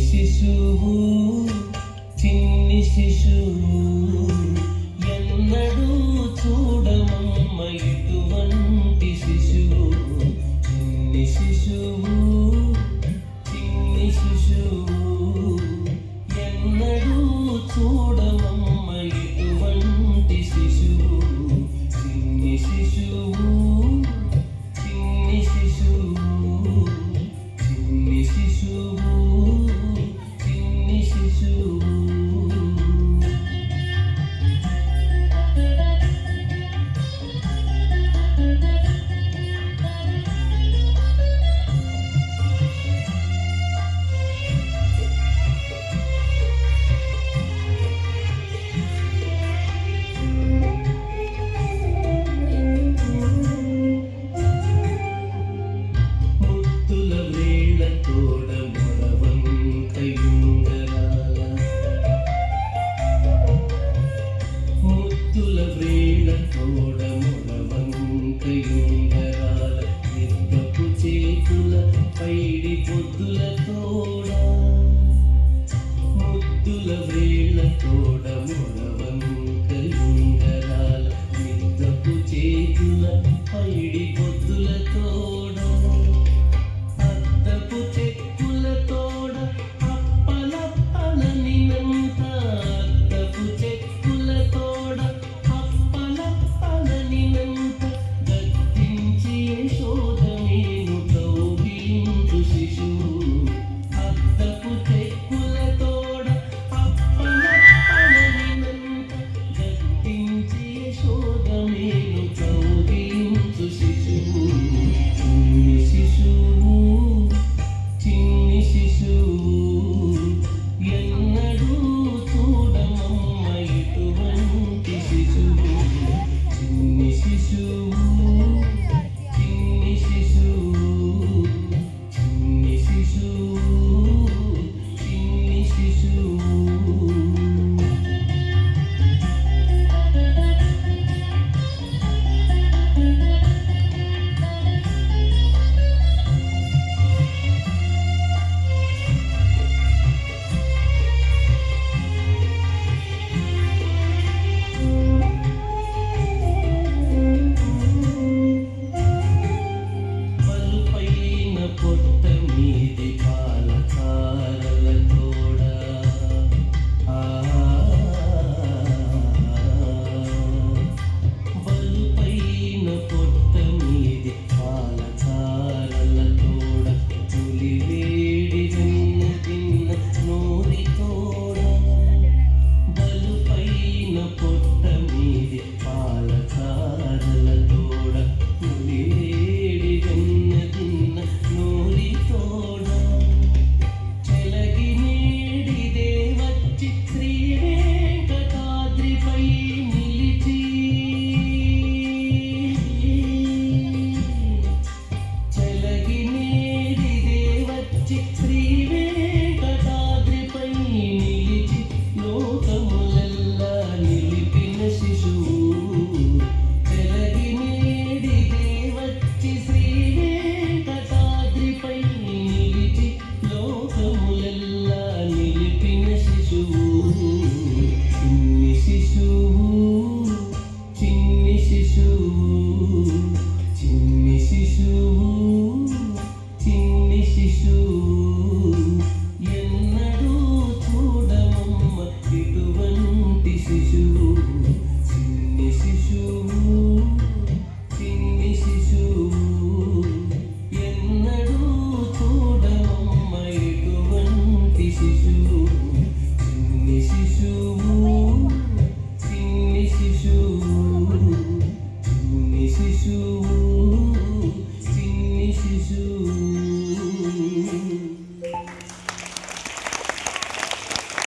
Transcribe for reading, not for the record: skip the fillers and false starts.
శిశువు చిన్ని శిశువు ఎన్నడూ చూడమమ్మ ఇటువంటి శిశువు చిన్ని శిశువు చిన్ని శిశువు ఎన్నడూ చూడమమ్మ ఇటువంటి శిశువు చిన్ని శిశువు చిన్ని శిశువు చిన్ని శిశువు చిన్ని శిశువు పైడి పొద్దుల తోడ ముద్దుల వేళ్ళ తోడ మొరవంకయుంగరాల మిద్దపు చేతుల పైడి పొద్దుల తోడ అద్దపు చెక్కుల తోడ అప్పలప్పలని నంత అద్దపు చెక్కుల తోడ అప్పలప్పలని నంత గద్దించి యశోదమేను శిశువు అద్దపు చెక్కుల తోడ అప్పలప్పలనినంత గద్దించి యశోదమేను కౌగిలించు శిశువు చిన్ని శిశువు చిన్ని శిశువు ఎన్నడూ చూడమమ్మ ఇటువంటి శిశువు చిన్ని శిశువు చిన్ని శిశువు చిన్ని శిశువు పలుపైన పొట్ట మీది పాలచారల తోడ బలుపైన పొట్ట మీది పాలచారల తోడ పులి వేడి వెన్న తిన్న నోరి తోడ బలుపైన పొట్ట మీది పాలచారల తోడ పులి వేడి వెన్న తిన్న నోరి తోడ చెలగి నేడిదే వచ్చి శ్రీ వెంకటాద్రిపై నిలిచి చెలగి నేడిదే వచ్చి శ్రీ వెంకటాద్రిపై నిలిచి లోకములెల్లా నిలిపిన శిశువు చెలగి నేడిదే వచ్చి శ్రీ వెంకటాద్రిపై నిలిచి లోకములెల్లా నిలిపిన శిశువు చిన్ని శిశువు చిన్ని శిశువు చిన్ని శిశువు చిన్ని శిశువు ఎన్నడూ చూడమమ్మ ఇటువంటి శిశువు చిన్ని శిశువు చిన్ని శిశువు ఎన్నడూ చూడమమ్మ ఇటువంటి శిశువు చిన్ని శిశువు చిన్ని శిశువు